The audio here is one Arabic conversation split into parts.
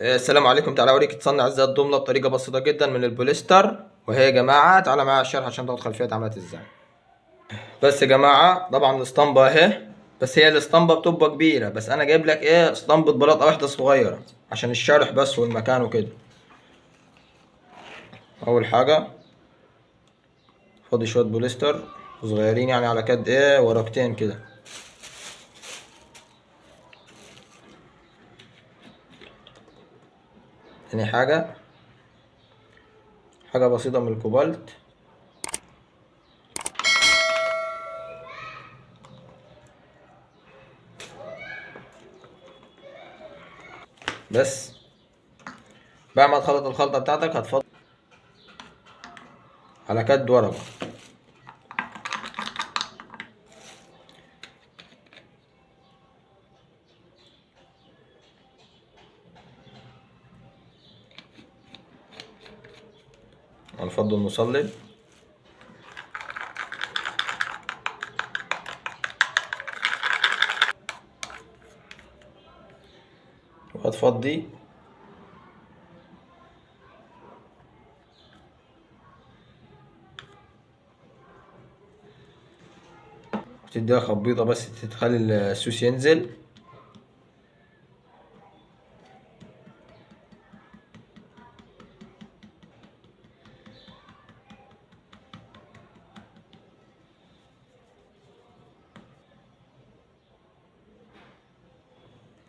السلام عليكم. تعالى اوريك تصنع ازاي الضمنه بطريقه بسيطه جدا من البوليستر. وهي يا جماعه تعالى معايا الشرح عشان تاخد خلفيه عملت ازاي. بس يا جماعه طبعا الاسطمبه اهي، بس هي الاسطمبه بتبقى كبيره، بس انا جايب لك ايه اسطمبه بلاطه واحده صغيره عشان الشرح بس والمكان وكده. اول حاجه فاضي شويه بوليستر صغيرين، يعني على قد ايه ورقتين كده. تاني حاجه بسيطه من الكوبالت. بس بعد ما تخلط الخلطه بتاعتك هتفضل على قد ورقه. هنفضل المصلب وهتفضي وتديها خبيطة بس تخلي السوس ينزل.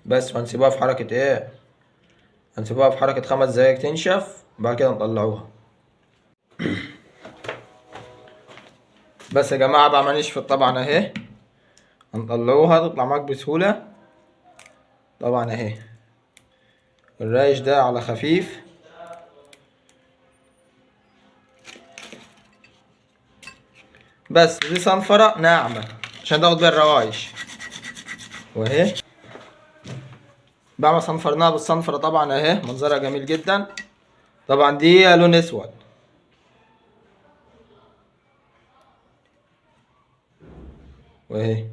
بس وهنسيبها في حركة ايه، هنسيبها في حركة 5 دقايق تنشف، بعد كده نطلعوها. بس يا جماعة بعد ما نشفت طبعا اهي هنطلعوها تطلع معاك بسهولة. طبعا اهي الرايش ده على خفيف، بس دي صنفرة ناعمة عشان تاخد بيها الروايش. واهي بعد ما صنفرناها بالصنفرة طبعا اهي منظرها جميل جدا. طبعا دي لون اسود. واهي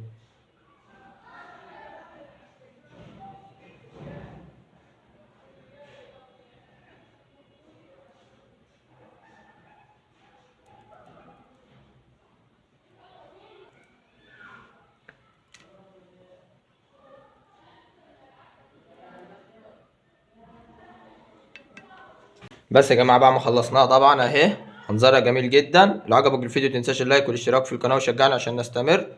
بس يا جماعه بعد ما خلصناها طبعا اهي منظرها جميل جدا. لو عجبك الفيديو متنساش اللايك والاشتراك في القناه وشجعنا عشان نستمر.